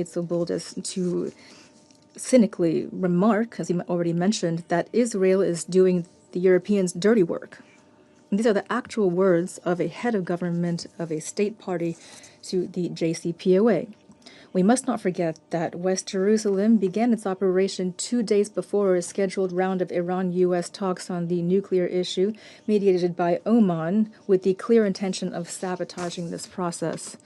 so bold as to cynically remark, as he already mentioned, that Israel is doing the Europeans' dirty work. And these are the actual words of a head of government of a state party to the JCPOA. We must not forget that West Jerusalem began its operation 2 days before a scheduled round of Iran-U.S. talks on the nuclear issue, mediated by Oman, with the clear intention of sabotaging this process.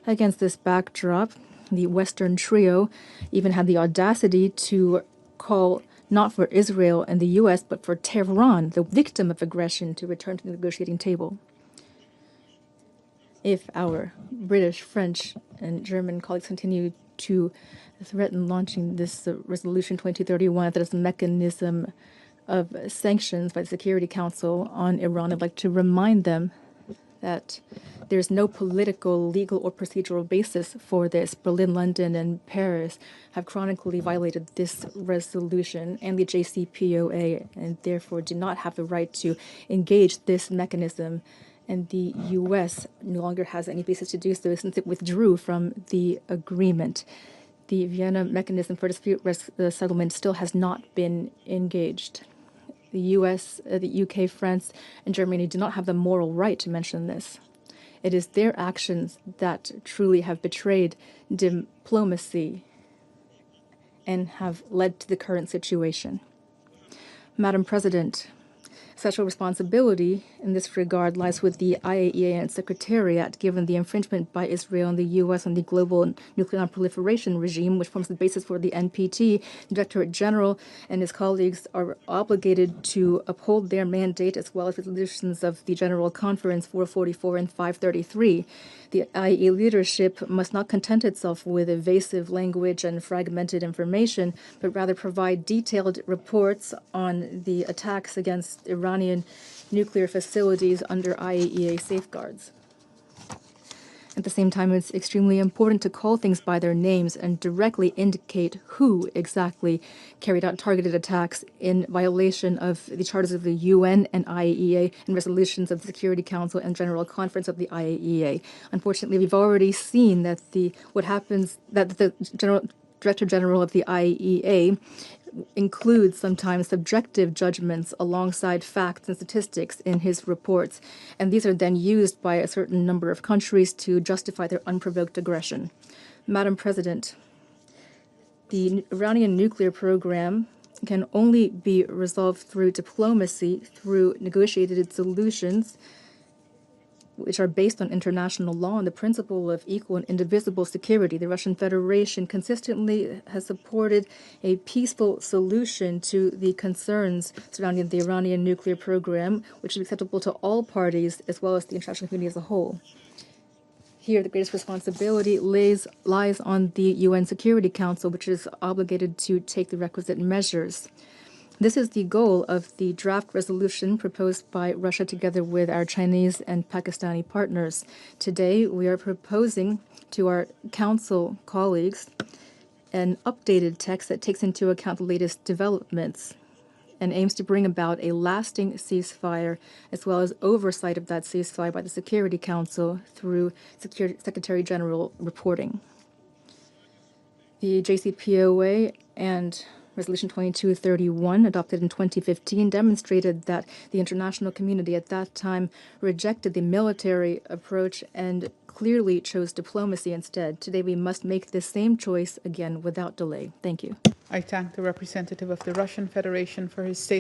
Against this backdrop, the Western trio even had the audacity to call not for Israel and the U.S., but for Tehran, the victim of aggression, to return to the negotiating table. If our British, French, and German colleagues continue to threaten launching this Resolution 2231, that is a mechanism of sanctions by the Security Council on Iran, I'd like to remind them that there's no political, legal, or procedural basis for this. Berlin, London, and Paris have chronically violated this resolution and the JCPOA, and therefore do not have the right to engage this mechanism. And the U.S. no longer has any basis to do so since it withdrew from the agreement. The Vienna mechanism for dispute settlement still has not been engaged. The U.S., the U.K., France, and Germany do not have the moral right to mention this. It is their actions that truly have betrayed diplomacy and have led to the current situation. Madam President, special responsibility in this regard lies with the IAEA and its Secretariat, given the infringement by Israel and the U.S. on the global nuclear non-proliferation regime, which forms the basis for the NPT. The Directorate General and his colleagues are obligated to uphold their mandate, as well as resolutions of the General Conference 444 and 533. The IAEA leadership must not content itself with evasive language and fragmented information, but rather provide detailed reports on the attacks against Iranian nuclear facilities under IAEA safeguards. At the same time, it's extremely important to call things by their names and directly indicate who exactly carried out targeted attacks in violation of the charters of the UN and IAEA and resolutions of the Security Council and General Conference of the IAEA. Unfortunately, we've already seen that the Director General of the IAEA includes sometimes subjective judgments alongside facts and statistics in his reports, and these are then used by a certain number of countries to justify their unprovoked aggression. Madam President, the Iranian nuclear program can only be resolved through diplomacy, through negotiated solutions, which are based on international law and the principle of equal and indivisible security. The Russian Federation consistently has supported a peaceful solution to the concerns surrounding the Iranian nuclear program, which is acceptable to all parties as well as the international community as a whole. Here, the greatest responsibility lies on the UN Security Council, which is obligated to take the requisite measures. This is the goal of the draft resolution proposed by Russia together with our Chinese and Pakistani partners. Today, we are proposing to our Council colleagues an updated text that takes into account the latest developments and aims to bring about a lasting ceasefire, as well as oversight of that ceasefire by the Security Council through Secretary General reporting. The JCPOA and Resolution 2231, adopted in 2015, demonstrated that the international community at that time rejected the military approach and clearly chose diplomacy instead. Today, we must make this same choice again without delay. Thank you. I thank the representative of the Russian Federation for his statement.